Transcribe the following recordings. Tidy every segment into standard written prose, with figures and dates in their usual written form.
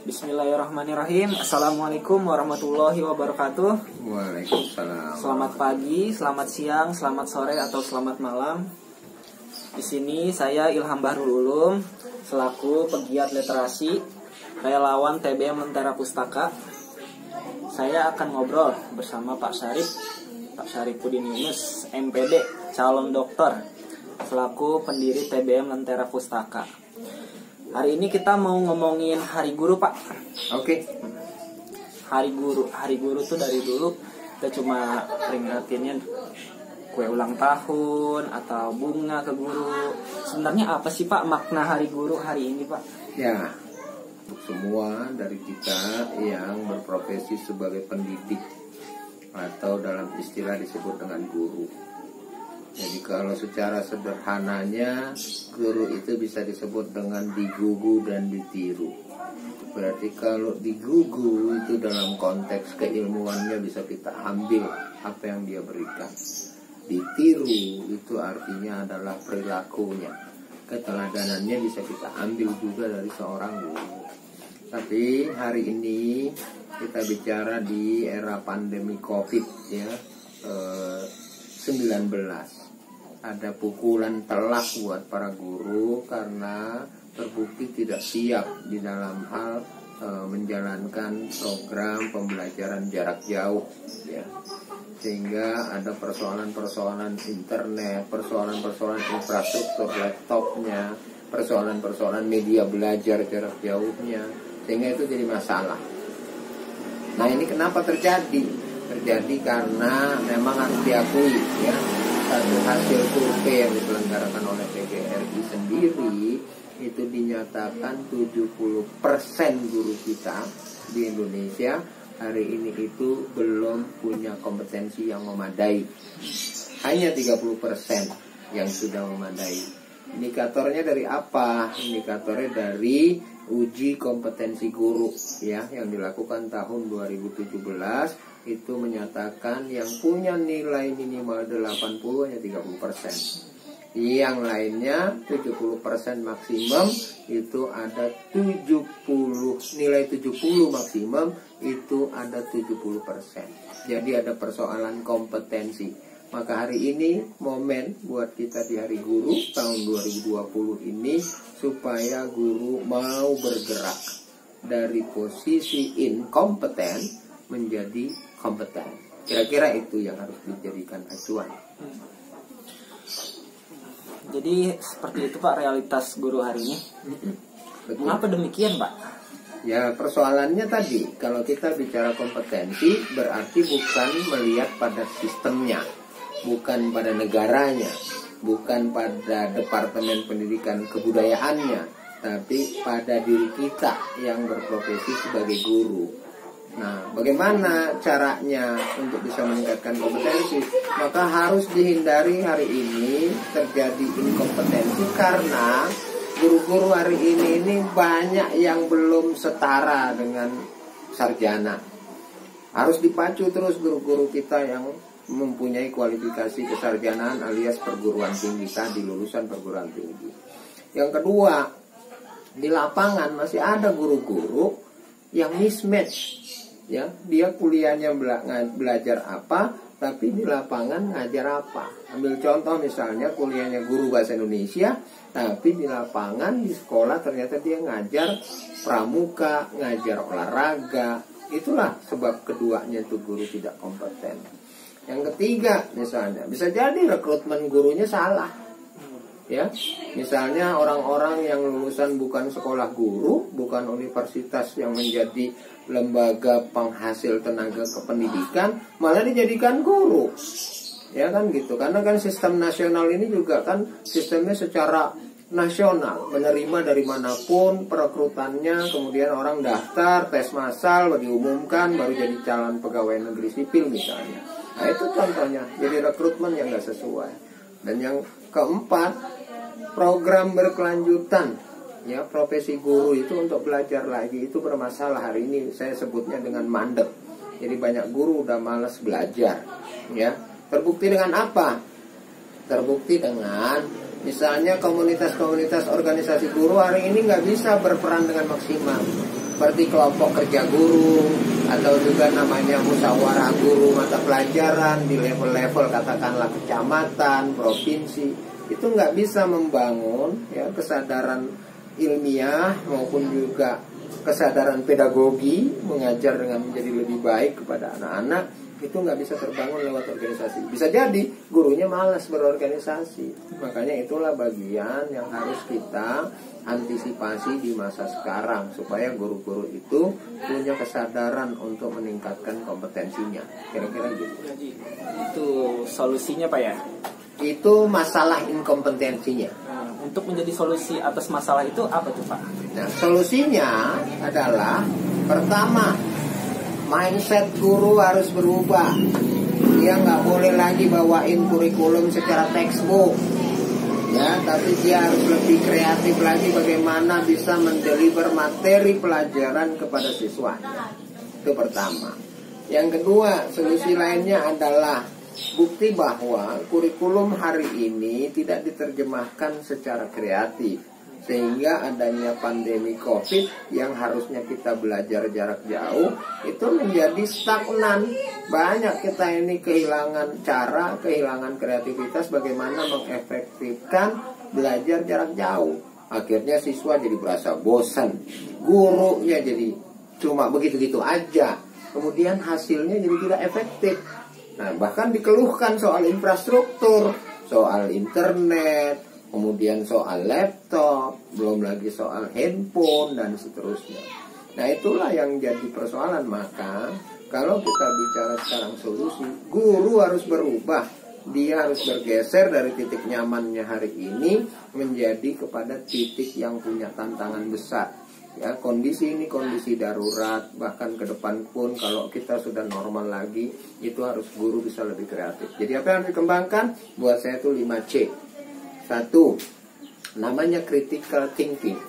Bismillahirrahmanirrahim. Assalamualaikum warahmatullahi wabarakatuh. Waalaikumsalam. Selamat pagi, selamat siang, selamat sore, atau selamat malam. Di sini saya Ilham Bahrul Ulum selaku pegiat literasi, relawan TBM Lentera Pustaka. Saya akan ngobrol bersama Pak Syarifudin Yunus, MPD, calon dokter, selaku pendiri TBM Lentera Pustaka. Hari ini kita mau ngomongin Hari Guru, Pak. Oke. Hari Guru tuh dari dulu kita cuma peringatinnya kue ulang tahun atau bunga ke guru. Sebenarnya apa sih, Pak, makna Hari Guru hari ini, Pak? Ya, untuk semua dari kita yang berprofesi sebagai pendidik atau dalam istilah disebut dengan guru. Jadi kalau secara sederhananya guru itu bisa disebut dengan digugu dan ditiru. Berarti kalau digugu itu dalam konteks keilmuannya bisa kita ambil apa yang dia berikan. Ditiru itu artinya adalah perilakunya. Keteladanannya bisa kita ambil juga dari seorang guru. Tapi hari ini kita bicara di era pandemi COVID ya, 19. Ada pukulan telak buat para guru karena terbukti tidak siap di dalam hal menjalankan program pembelajaran jarak jauh ya. Sehingga ada persoalan-persoalan internet, persoalan-persoalan infrastruktur laptopnya, persoalan-persoalan media belajar jarak jauhnya, sehingga itu jadi masalah. Nah, ini kenapa terjadi? Terjadi karena memang harus diakui ya, satu hasil survei yang diselenggarakan oleh PGRI sendiri itu dinyatakan 70% guru kita di Indonesia hari ini itu belum punya kompetensi yang memadai. Hanya 30% yang sudah memadai. Indikatornya dari apa? Indikatornya dari uji kompetensi guru ya, yang dilakukan tahun 2017 itu menyatakan yang punya nilai minimal 80 hanya 30%. Yang lainnya 70% maksimum itu ada 70, nilai 70 maksimum itu ada 70%. Jadi ada persoalan kompetensi. Maka hari ini momen buat kita di Hari Guru tahun 2020 ini supaya guru mau bergerak dari posisi inkompeten menjadi kompeten. Kira-kira itu yang harus dijadikan acuan. Jadi seperti itu, Pak, realitas guru hari ini. Betul. Mengapa demikian, Pak? Ya, persoalannya tadi, kalau kita bicara kompetensi berarti bukan melihat pada sistemnya, bukan pada negaranya, bukan pada departemen pendidikan kebudayaannya, tapi pada diri kita yang berprofesi sebagai guru. Nah, bagaimana caranya untuk bisa meningkatkan kompetensi? Maka harus dihindari hari ini terjadi inkompetensi karena guru-guru hari ini banyak yang belum setara dengan sarjana. Harus dipacu terus guru-guru kita yang mempunyai kualifikasi kesarjanaan alias perguruan tinggi tadi, lulusan perguruan tinggi. Yang kedua, di lapangan masih ada guru-guru yang mismatch. Ya, dia kuliahnya belajar apa, tapi di lapangan ngajar apa. Ambil contoh misalnya kuliahnya guru bahasa Indonesia, tapi di lapangan di sekolah ternyata dia ngajar pramuka, ngajar olahraga. Itulah sebab keduanya itu guru tidak kompeten. Yang ketiga misalnya, bisa jadi rekrutmen gurunya salah. Ya, misalnya orang-orang yang lulusan bukan sekolah guru, bukan universitas yang menjadi lembaga penghasil tenaga kependidikan, malah dijadikan guru. Ya kan gitu, karena kan sistem nasional ini juga kan sistemnya secara nasional, menerima dari manapun perekrutannya, kemudian orang daftar, tes massal, diumumkan, baru jadi calon pegawai negeri sipil misalnya. Nah itu contohnya, jadi rekrutmen yang gak sesuai. Dan yang keempat, program berkelanjutan ya, profesi guru itu untuk belajar lagi itu bermasalah hari ini. Saya sebutnya dengan mandek. Jadi banyak guru udah malas belajar ya. Terbukti dengan apa? Terbukti dengan Misalnya komunitas-komunitas organisasi guru hari ini nggak bisa berperan dengan maksimal, seperti kelompok kerja guru atau juga namanya musyawarah guru mata pelajaran di level-level katakanlah kecamatan, provinsi. Itu nggak bisa membangun ya kesadaran ilmiah maupun juga kesadaran pedagogi mengajar dengan menjadi lebih baik kepada anak-anak. Itu nggak bisa terbangun lewat organisasi. Bisa jadi gurunya malas berorganisasi. Makanya itulah bagian yang harus kita antisipasi di masa sekarang, supaya guru-guru itu punya kesadaran untuk meningkatkan kompetensinya. Kira-kira gitu. Itu solusinya Pak ya? Itu masalah inkompetensinya. Untuk menjadi solusi atas masalah itu apa tuh Pak? Nah, solusinya adalah pertama, mindset guru harus berubah. Dia nggak boleh lagi bawain kurikulum secara textbook, ya, tapi dia harus lebih kreatif lagi bagaimana bisa mendeliver materi pelajaran kepada siswanya. Itu pertama. Yang kedua, solusi lainnya adalah bukti bahwa kurikulum hari ini tidak diterjemahkan secara kreatif. Sehingga adanya pandemi COVID yang harusnya kita belajar jarak jauh itu menjadi stagnan. Banyak kita ini kehilangan cara, kehilangan kreativitas bagaimana mengefektifkan belajar jarak jauh. Akhirnya siswa jadi berasa bosan, gurunya jadi cuma begitu-gitu aja. Kemudian hasilnya jadi tidak efektif. Nah, bahkan dikeluhkan soal infrastruktur, soal internet, kemudian soal laptop, belum lagi soal handphone dan seterusnya. Nah, itulah yang jadi persoalan. Maka kalau kita bicara sekarang solusi, guru harus berubah. Dia harus bergeser dari titik nyamannya hari ini menjadi kepada titik yang punya tantangan besar. Ya, kondisi ini kondisi darurat, bahkan ke depan pun kalau kita sudah normal lagi, itu harus guru bisa lebih kreatif. Jadi apa yang harus dikembangkan? Buat saya itu 5C. 1, namanya critical thinking,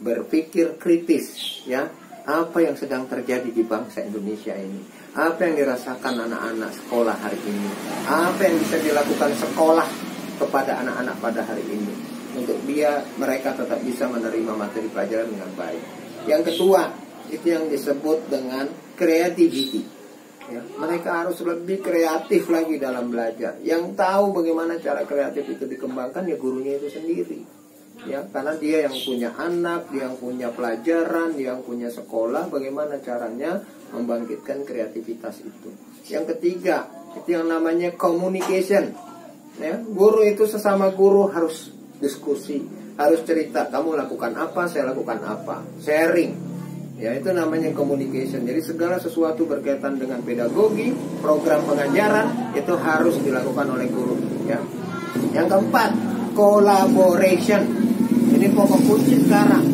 berpikir kritis, ya, apa yang sedang terjadi di bangsa Indonesia ini, apa yang dirasakan anak-anak sekolah hari ini, apa yang bisa dilakukan sekolah kepada anak-anak pada hari ini, untuk mereka tetap bisa menerima materi pelajaran dengan baik. Yang kedua, itu yang disebut dengan creativity. Ya, mereka harus lebih kreatif lagi dalam belajar. Yang tahu bagaimana cara kreatif itu dikembangkan ya gurunya itu sendiri. Ya, karena dia yang punya anak, dia yang punya pelajaran, dia yang punya sekolah, bagaimana caranya membangkitkan kreativitas itu. Yang ketiga, itu yang namanya communication. Ya, guru itu sesama guru harus diskusi, harus cerita, kamu lakukan apa, saya lakukan apa, sharing. Ya, itu namanya communication. Jadi segala sesuatu berkaitan dengan pedagogi, program pengajaran itu harus dilakukan oleh guru. Ya. Yang keempat, collaboration. Ini pokok kunci sekarang.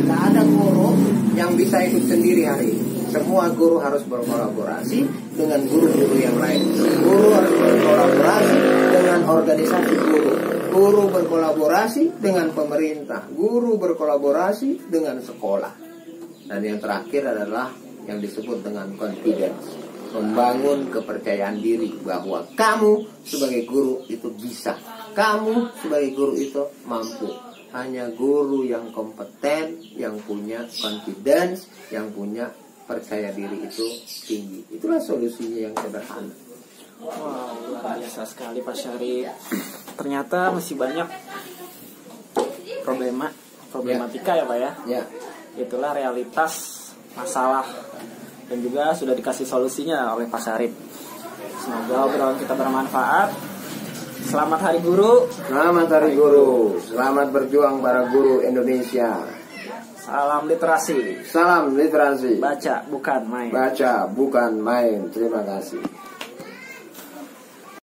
Tidak ada guru yang bisa hidup sendiri hari ini. Semua guru harus berkolaborasi dengan guru-guru yang lain. Guru harus berkolaborasi dengan organisasi guru. Guru berkolaborasi dengan pemerintah. Guru berkolaborasi dengan sekolah. Dan yang terakhir adalah yang disebut dengan confidence, membangun kepercayaan diri bahwa kamu sebagai guru itu bisa, kamu sebagai guru itu mampu. Hanya guru yang kompeten, yang punya confidence, yang punya percaya diri itu tinggi. Itulah solusinya yang sederhana. Wow, luar biasa sekali Pak Syarif. Ternyata masih banyak problematika ya Pak ya. Ya. Itulah realitas masalah dan juga sudah dikasih solusinya oleh Pak Syarif. Semoga obrolan kita bermanfaat. Selamat Hari Guru. Selamat Hari Guru. Selamat berjuang para guru Indonesia. Salam literasi. Salam literasi. Baca bukan main. Baca bukan main. Terima kasih.